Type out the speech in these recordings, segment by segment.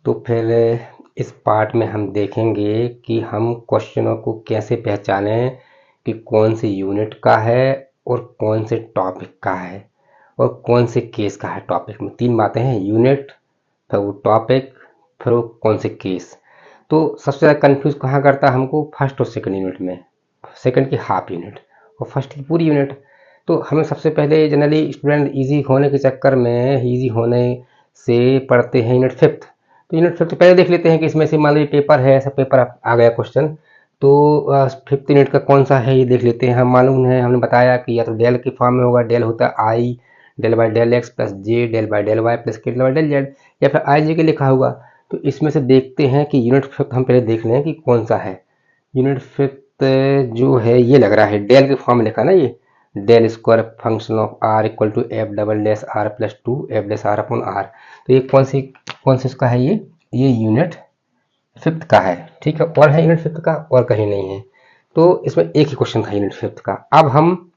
तो फिर इस पार्ट में हम देखेंगे कि हम क्वेश्चनों को कैसे पहचानें कि कौन से यूनिट का है और कौन से टॉपिक का है और कौन से केस का है। टॉपिक में 3 बातें हैं, यूनिट, फिर वो टॉपिक, फिर वो कौन से केस। तो सबसे ज़्यादा कंफ्यूज कहाँ करता है हमको, फर्स्ट और सेकंड यूनिट में, सेकंड की हाफ यूनिट और फर्स्ट की पूरी यूनिट। तो हमें सबसे पहले जनरली स्टूडेंट इजी होने के चक्कर में, इजी होने से पढ़ते हैं यूनिट फिफ्थ। तो यूनिट फिफ्थ पहले देख लेते हैं कि इसमें से मान लीजिए पेपर है, ऐसा पेपर आ गया क्वेश्चन, तो फिफ्थ यूनिट का कौन सा है ये देख लेते हैं। हम मालूम है, हमने बताया कि या तो डेल के फॉर्म में होगा, डेल होता है I del by del X plus J del by del Y plus K del by del Z, या फिर आई जे के लिखा होगा। तो इसमें से देखते हैं कि यूनिट फिफ्थ हम पहले देख लें कि कौन सा है। यूनिट फिफ्थ जो है ये लग रहा है डेल के फॉर्म में लिखा ना, ये del square function of r equal to f double dash r plus 2 f dash r upon r. तो ये कौन से इसका है, ये यूनिट फिफ्थ का है। ठीक है, और है यूनिट फिफ्थ का और कहीं नहीं है। तो इसमें एक ही क्वेश्चन था यूनिट फिफ्थ का। अब हम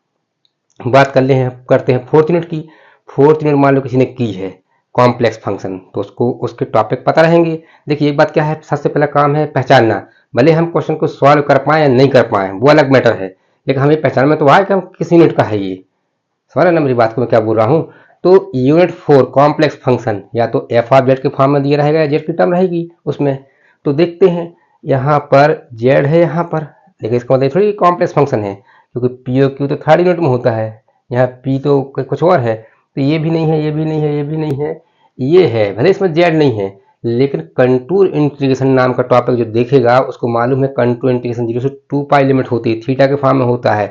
बात करते हैं फोर्थ यूनिट की। फोर्थ यूनिट मान लो किसी ने की है कॉम्प्लेक्स फंक्शन, तो उसको उसके टॉपिक पता रहेंगे। देखिए एक बात क्या है, सबसे पहला काम है पहचानना। भले हम क्वेश्चन को सॉल्व कर पाए या नहीं कर पाए वो अलग मैटर है, लेकिन हमें पहचान में तो आए कि हम किस यूनिट का है। ये सवाल है ना मेरी बात को मैं क्या बोल रहा हूँ। तो यूनिट 4 कॉम्प्लेक्स फंक्शन या तो एफ ऑफ जेड के फॉर्म में दिया रहेगा या जेड की टर्म रहेगी उसमें। तो देखते हैं यहाँ पर जेड है यहाँ पर, लेकिन इसका मतलब थोड़ी कॉम्प्लेक्स फंक्शन है, क्योंकि पी ओ क्यू तो थर्ड यूनिट में होता है, यहाँ पी तो कुछ और है। तो ये भी नहीं है, ये भी नहीं है, ये भी नहीं है, ये है। भले इसमें जेड नहीं है, लेकिन कंटूर इंटीग्रेशन नाम का टॉपिक जो देखेगा उसको मालूम है कंटूर इंटीग्रेशन 0 से 2 पाई लिमिट होती है, थीटा के फॉर्म में होता है,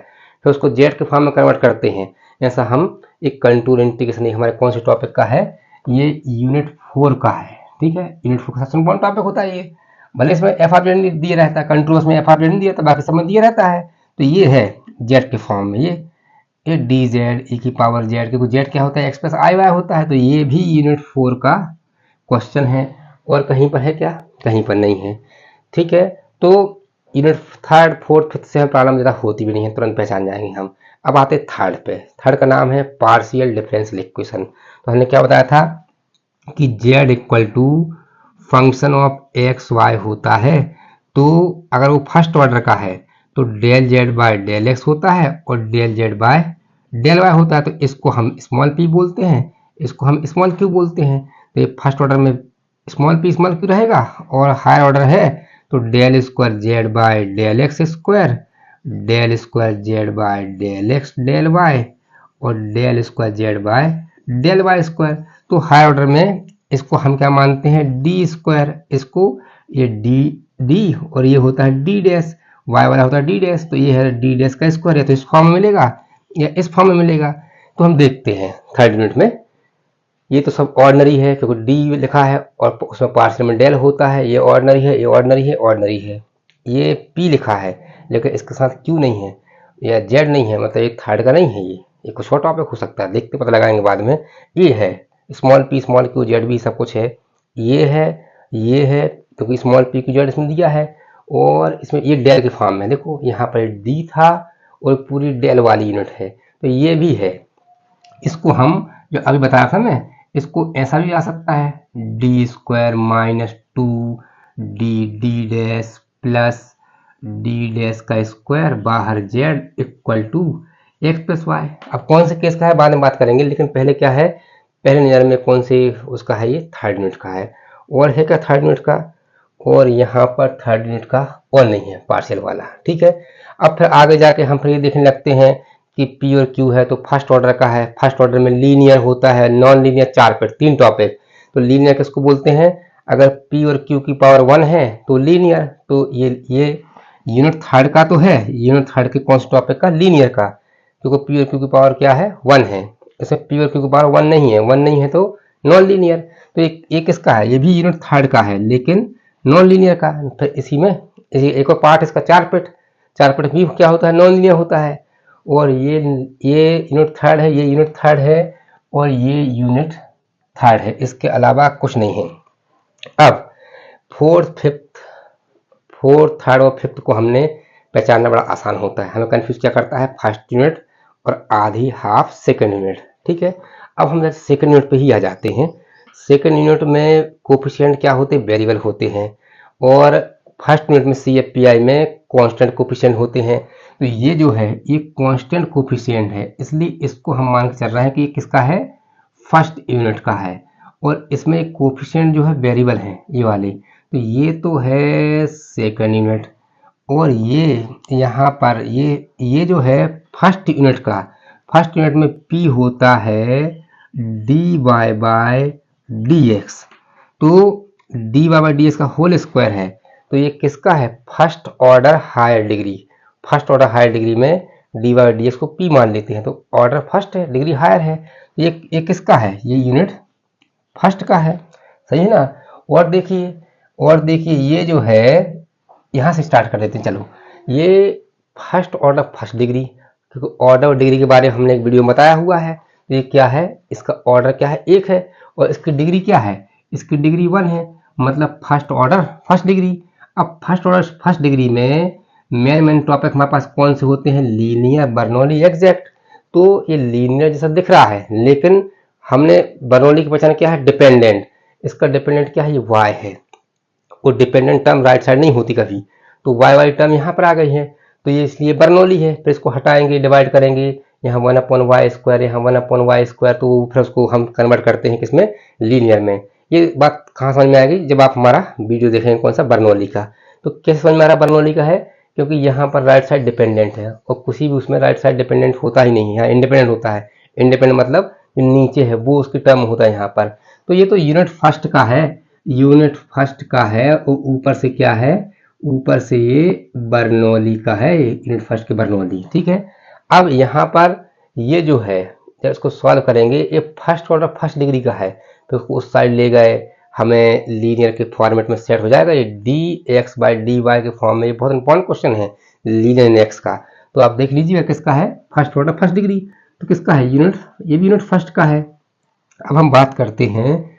फिर उसको जेड के फॉर्म में कन्वर्ट करते हैं। ऐसा हम एक कंटूर इंटीग्रेशन हमारे कौन से टॉपिक का है, ये यूनिट 4 का है। ठीक है, यूनिट 4 का सबसे इंपॉर्टेंट टॉपिक होता है ये। भले इसमें एफ ऑफ जेड दिया रहता है, कंटूर में एफ ऑफ जेड नहीं दिया, तो बाकी सब में दिया रहता है। तो ये है जेड के फॉर्म में, ये डी जेड ई की पावर जेड, क्योंकि जेड क्या होता है एक्स प्लस आई वाई होता है। तो ये भी यूनिट 4 का क्वेश्चन है। और कहीं पर है क्या, कहीं पर नहीं है। ठीक है, तो यूनिट थर्ड फोर्थ फिफ्थ से प्रॉब्लम ज़्यादा होती भी नहीं है, तुरंत पहचान जाएंगे हम। अब आते थर्ड पे। थर्ड का नाम है पार्शियल डिफरेंशियल इक्वेशन। तो हमने क्या बताया था कि z equal to function of x y होता है। तो अगर वो फर्स्ट ऑर्डर का है तो del z by del x होता है और del z by del y होता है। तो इसको हम स्मॉल पी बोलते हैं, इसको हम स्मॉल क्यू बोलते हैं। तो ये फर्स्ट ऑर्डर में स्मॉल क्यू रहेगा, और हायर ऑर्डर है तो del square z by del x square, del square z by del x del y और del square z by del y square. तो हायर ऑर्डर में इसको हम क्या मानते हैं, डी स्क्वायर, इसको ये डी और ये होता है डी डैश, वाई वाला होता है डी डैश, तो ये है डी डैश का स्क्वायर, या तो इस फॉर्म में मिलेगा या इस फॉर्म में मिलेगा। तो हम देखते हैं थर्ड यूनिट में, ये तो सब ऑर्डिनरी है क्योंकि डी लिखा है और उसमें पार्शियल में डेल होता है, ये ऑर्डिनरी है, ये ऑर्डिनरी है, ऑर्डिनरी है। ये पी लिखा है लेकिन इसके साथ क्यू नहीं है या जेड नहीं है, मतलब ये थर्ड का नहीं है। ये कुछ और टॉपिक हो सकता है, देखते पता लगाएंगे बाद में। ये है small P small Q Z भी सब कुछ है, ये है क्योंकि स्मॉल पी क्यू जेड इसमें दिया है। और इसमें ये डेल के फॉर्म में, देखो यहाँ पर डी था और पूरी डेल वाली यूनिट है, तो ये भी है। इसको हम जो अभी बताया था ना, इसको ऐसा भी आ सकता है, D square minus 2 D dash plus D dash का स्क्वायर बाहर z equal to x plus y. अब कौन से केस का है बाद में बात करेंगे, लेकिन पहले क्या है, पहले नज़र में कौन से उसका है, ये थर्ड यूनिट का है। और है क्या थर्ड यूनिट का, और यहाँ पर थर्ड यूनिट का और नहीं है पार्शियल वाला। ठीक है, अब फिर आगे जाके हम फिर ये देखने लगते हैं कि पी और क्यू है तो फर्स्ट ऑर्डर का है, फर्स्ट ऑर्डर में लीनियर होता है, नॉन लीनियर 4 पे 3 टॉपिक। तो लीनियर किसको बोलते हैं, अगर पी और क्यू की पावर 1 है तो लीनियर। तो ये यूनिट थर्ड का तो है, यूनिट थर्ड के कौन से टॉपिक का, लीनियर का, क्योंकि पी और क्यू की पावर क्या है 1 है। इसमें पी और क्यू की पावर 1 नहीं है, 1 नहीं है तो नॉन लीनियर। तो एक किसका है, ये भी यूनिट थर्ड का है लेकिन नॉन लीनियर का। फिर इसी में एक और पार्ट इसका चार पिट भी क्या होता है, नॉन लीनियर होता है। और ये यूनिट थर्ड है, ये यूनिट थर्ड है और ये यूनिट थर्ड है, इसके अलावा कुछ नहीं है। अब फोर्थ थर्ड और फिफ्थ को हमने पहचानना बड़ा आसान होता है। हमें कंफ्यूज क्या करता है, फर्स्ट यूनिट और आधी हाफ सेकंड यूनिट। ठीक है, अब हम सेकंड यूनिट पे ही आ जाते हैं। सेकंड यूनिट में कोफिशिएंट क्या होते हैं, वेरिएबल होते हैं, और फर्स्ट यूनिट में CFPI में कांस्टेंट कोफिशिएंट होते हैं। तो ये जो है ये कांस्टेंट कोफिशिएंट है, इसलिए इसको हम मान के चल रहे हैं कि ये किसका है, फर्स्ट यूनिट का है, और इसमें कोफिशिएंट जो है वेरिएबल है ये वाले। तो ये तो है सेकंड यूनिट, और ये यहाँ पर ये जो है फर्स्ट यूनिट का, फर्स्ट यूनिट में P होता है dy/dx, तो dy/dx का होल स्क्वायर है। तो ये किसका है, first order higher degree. First order higher degree में dy/dx को P मान लेते हैं, तो ऑर्डर फर्स्ट है, डिग्री हायर है, तो ये किसका है, ये यूनिट फर्स्ट का है, सही है ना। और देखिए ये जो है, यहाँ से स्टार्ट कर देते हैं, चलो ये फर्स्ट ऑर्डर फर्स्ट डिग्री, क्योंकि ऑर्डर और डिग्री के बारे में हमने एक वीडियो में बताया हुआ है। तो ये क्या है, इसका ऑर्डर क्या है, 1 है, और इसकी डिग्री क्या है, इसकी डिग्री 1 है, मतलब फर्स्ट ऑर्डर फर्स्ट डिग्री। अब फर्स्ट ऑर्डर फर्स्ट डिग्री में मेन टॉपिक हमारे पास कौन से होते हैं, लीनियर, बर्नौली, एग्जैक्ट। तो ये लीनियर जैसा दिख रहा है, लेकिन हमने बर्नौली की पहचान क्या है, डिपेंडेंट। इसका डिपेंडेंट क्या है, ये y है, वो डिपेंडेंट टर्म राइट साइड नहीं होती कभी, तो y वाली टर्म यहाँ पर आ गई है, तो ये इसलिए बर्नौली है। फिर इसको हटाएंगे, डिवाइड करेंगे, यहाँ 1/y², यहाँ 1/y², तो फिर उसको हम कन्वर्ट करते हैं किसमें, लीनियर में। ये बात कहाँ समझ में आएगी, जब आप हमारा वीडियो देखेंगे कौन सा, बर्नौली का। तो कैसे समझ में आ रहा बर्नौली का है, क्योंकि यहाँ पर राइट साइड डिपेंडेंट है, और किसी भी उसमें राइट साइड डिपेंडेंट होता ही नहीं है, इंडिपेंडेंट होता है। इंडिपेंडेंट मतलब नीचे है वो उसकी टर्म होता है यहाँ पर। तो ये तो यूनिट फर्स्ट का है, यूनिट फर्स्ट का है, और ऊपर से क्या है, ऊपर से ये बर्नौली का है, यूनिट फर्स्ट के बर्नौली, ठीक है। अब यहाँ पर ये जो है, जब इसको सॉल्व करेंगे, ये फर्स्ट ऑर्डर फर्स्ट डिग्री का है, तो उसको उस साइड ले गए, हमें लीनियर के फॉर्मेट में सेट हो जाएगा। ये dx/dy के फॉर्म में, ये बहुत इंपॉर्टेंट क्वेश्चन है लीनियर एक्स का। तो आप देख लीजिएगा किसका है, फर्स्ट ऑर्डर फर्स्ट डिग्री, तो किसका है, यूनिट, ये भी यूनिट फर्स्ट का है। अब हम बात करते हैं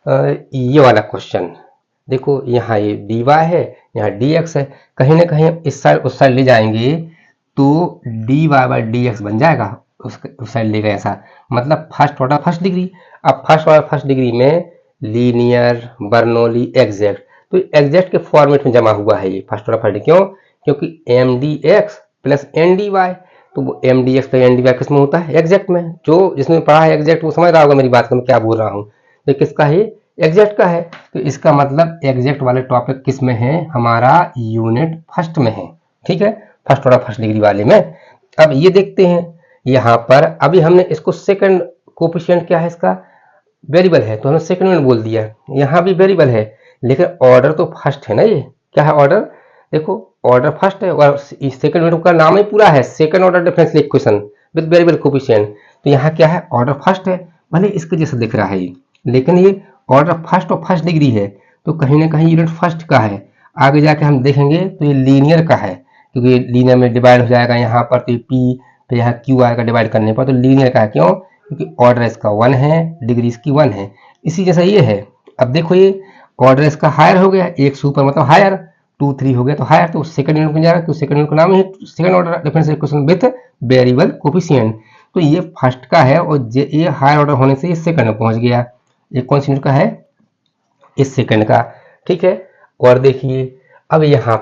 ये वाला क्वेश्चन। देखो यहाँ ये dy है, यहाँ dx है, कहीं ना कहीं इस साइड उस साइड ले जाएंगे तो dy/dx बन जाएगा, उस साइड ले गए ऐसा, मतलब फर्स्ट ऑर्डर फर्स्ट डिग्री। अब फर्स्ट ऑर्डर फर्स्ट डिग्री में लीनियर, बर्नौली, एग्जैक्ट, तो एग्जैक्ट के फॉर्मेट में जमा हुआ है ये फर्स्ट ऑर्डर फर्स्ट डिग्री। क्यों, क्योंकि mdx प्लस ndy, तो वो mdx प्लस ndy किस में होता है, एग्जैक्ट में। जो जिसने पढ़ा है एग्जैक्ट वो समझ रहा होगा मेरी बात को मैं क्या बोल रहा हूँ। तो किसका है, एग्जैक्ट का है, तो इसका मतलब एग्जैक्ट वाले टॉपिक किस में है, हमारा यूनिट फर्स्ट में है, ठीक है, फर्स्ट ऑर्डर फर्स्ट डिग्री वाले में। अब ये देखते हैं यहाँ पर, अभी हमने इसको सेकंड कोफिशिएंट क्या है, इसका वेरिएबल है, तो हमने सेकंड यूनिट बोल दिया। यहाँ भी वेरिएबल है, लेकिन ऑर्डर तो फर्स्ट है ना, ये क्या है ऑर्डर, देखो ऑर्डर फर्स्ट है, और सेकंड यूनिट का नाम ही पूरा है second order differential equation with variable coefficient. तो यहाँ क्या है, ऑर्डर फर्स्ट है, भले इसके जैसा दिख रहा है ये, लेकिन ये ऑर्डर फर्स्ट और फर्स्ट डिग्री है, तो कहीं ना कहीं यूनिट फर्स्ट का है। आगे जाके हम देखेंगे तो ये लीनियर का है, क्योंकि लीनियर में डिवाइड हो जाएगा यहाँ पर, तो P तो यहाँ Q आएगा डिवाइड करने पर, तो लीनियर का है। क्यों, क्योंकि ऑर्डर इसका 1 है, डिग्री इसकी 1 है, इसी जैसा ये है। अब देखो ये ऑर्डर इसका हायर हो गया, एक सुपर मतलब हायर, 2 3 हो गया तो हायर, तो सेकंड यूनिट में जा रहा है, तो सेकंड यूनिट का नाम है second order differential equation with variable coefficient. तो ये फर्स्ट का है, और ये हायर ऑर्डर होने से ये सेकंड में पहुंच गया। ये कौन सी यूनिट का है, इस सेकंड का, ठीक है। और देखिए अब यहाँ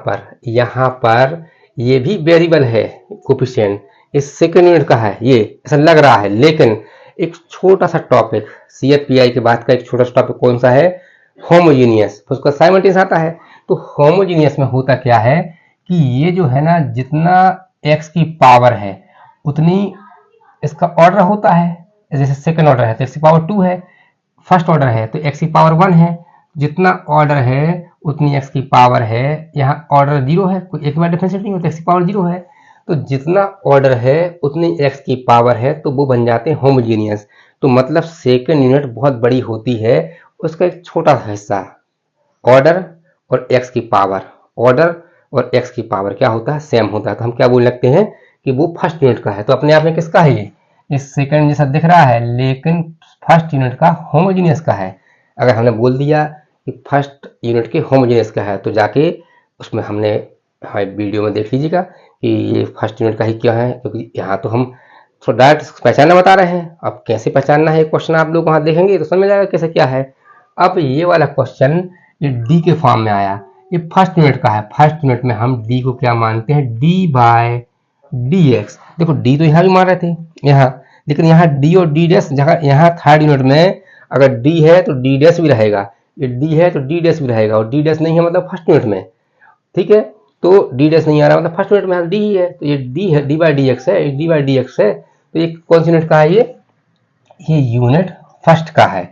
पर ये भी वेरिएबल है कोफिशिएंट, इस सेकंड यूनिट का है, ये ऐसा लग रहा है, लेकिन एक छोटा सा टॉपिक CFPI के बाद का एक छोटा सा टॉपिक कौन सा है, होमोजीनियस, उसका साइमल्टेनियस आता है। तो होमोजीनियस में होता क्या है कि ये जो है ना, जितना x की पावर है उतनी इसका ऑर्डर होता है। जैसे सेकंड ऑर्डर है तो x की पावर 2 है, फर्स्ट ऑर्डर है तो x की पावर 1 है, जितना ऑर्डर है उतनी x की पावर है। यहाँ ऑर्डर 0 है, कोई एक बार डिफरेंशिएट नहीं होता, x की पावर 0 है, तो जितना ऑर्डर है उतनी x की पावर है, तो वो बन जाते हैं होमोजीनियस। तो मतलब सेकंड यूनिट बहुत बड़ी होती है, उसका एक छोटा सा हिस्सा ऑर्डर और x की पावर, ऑर्डर और x की पावर क्या होता है, सेम होता है, तो हम क्या बोल सकते हैं कि वो फर्स्ट यूनिट का है। तो अपने आप में किसका है, ये सेकंड जैसा दिख रहा है, लेकिन फर्स्ट यूनिट का होमोजीनियस का है। अगर हमने बोल दिया कि फर्स्ट यूनिट के होमोजीनियस का है, तो जाके उसमें हमने वीडियो में देख लीजिएगा कि ये फर्स्ट यूनिट का ही क्या है, क्योंकि यहाँ तो हम तो डायरेक्ट पहचानना बता रहे हैं। अब कैसे पहचानना है क्वेश्चन आप लोग वहां देखेंगे तो समझ में जाएगा कैसे क्या है। अब ये वाला क्वेश्चन ये डी के फॉर्म में आया, ये फर्स्ट यूनिट का है। फर्स्ट यूनिट में हम डी को क्या मानते हैं, डी बाय डी एक्स। देखो डी तो यहाँ भी मान रहे थे यहाँ, लेकिन यहाँ डी और डी डैश, जगह यहाँ थर्ड यूनिट में अगर डी है तो डी डैश भी रहेगा, ये डी है तो डी डैश भी रहेगा, और डी डैश नहीं है मतलब फर्स्ट यूनिट में, ठीक है। तो डी डैश नहीं आ रहा मतलब फर्स्ट यूनिट में डी ही है, तो ये डी है, डी बाई डी एक्स है, डी बाई डी एक्स है। तो ये कौन सी यूनिट का है, ये यूनिट फर्स्ट का है।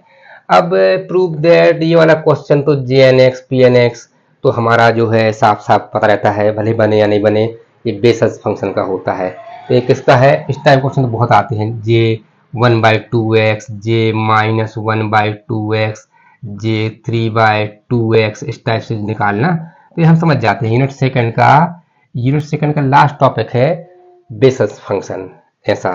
अब प्रूव दैट, ये वाला क्वेश्चन तो J N X P N X तो हमारा जो है साफ साफ पता रहता है, भले बने या नहीं बने, ये बेसिस फंक्शन का होता है। तो ये किसका है, इस टाइप क्वेश्चन तो बहुत आते हैं, जे 1/2x, जे -1/2x, जे 3/2x, इस टाइप से निकालना तो ये हम समझ जाते हैं। यूनिट सेकंड का लास्ट टॉपिक है बेसिस फंक्शन। ऐसा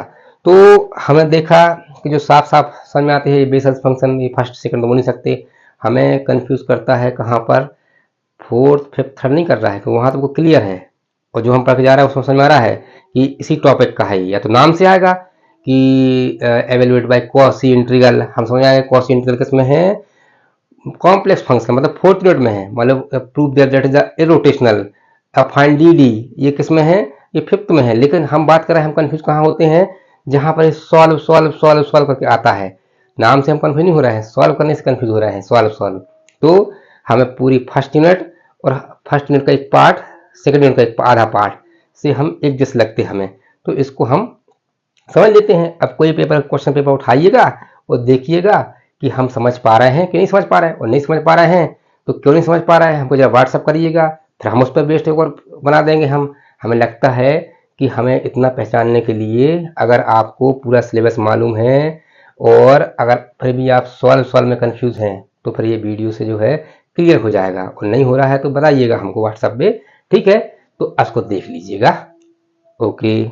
तो हमें देखा कि जो साफ साफ समझ में आते हैं ये बेसिस फंक्शन, ये फर्स्ट सेकंड तो हो नहीं सकते, हमें कंफ्यूज करता है कहाँ पर, फोर्थ फिफ्थ थर्ड नहीं कर रहा है, तो वहाँ तो वो क्लियर है। और जो हम पढ़ के जा रहे हैं उसमें समझ में आ रहा है कि इसी टॉपिक का है, या तो नाम से आएगा कि एवेल्युएट बाय कॉसी इंटीग्रल, हम समझ आएंगे कॉसी इंटीग्रल किसमें है, कॉम्प्लेक्स फंक्शन मतलब फोर्थ यूनिट में है, मतलब prove that is irrotational. Find D D ये किसमें है, ये फिफ्थ में है। लेकिन हम बात कर रहे हैं, हम कंफ्यूज कहाँ होते हैं, जहां पर सॉल्व सॉल्व सॉल्व सॉल्व करके आता है, नाम से हम कंफ्यूज नहीं हो रहे हैं, सॉल्व करने से कंफ्यूज हो रहे हैं, सॉल्व सॉल्व। तो हमें पूरी फर्स्ट यूनिट और फर्स्ट यूनिट का एक पार्ट, सेकंड यूनिट का एक आधा पार्ट से हम एक जैसे लगते हैं हमें, तो इसको हम समझ लेते हैं। अब कोई पेपर क्वेश्चन पेपर उठाइएगा और देखिएगा कि हम समझ पा रहे हैं कि नहीं समझ पा रहे हैं, और नहीं समझ पा रहे हैं तो क्यों नहीं समझ पा रहे हैं, हमको जरा व्हाट्सअप करिएगा, फिर हम उस पर बेस्ड एक और बना देंगे हम। हमें लगता है कि हमें इतना पहचानने के लिए, अगर आपको पूरा सिलेबस मालूम है और अगर फिर भी आप सॉल्व में कंफ्यूज हैं, तो फिर ये वीडियो से जो है क्लियर हो जाएगा। और नहीं हो रहा है तो बताइएगा हमको व्हाट्सएप पे, ठीक है। तो इसको देख लीजिएगा, ओके।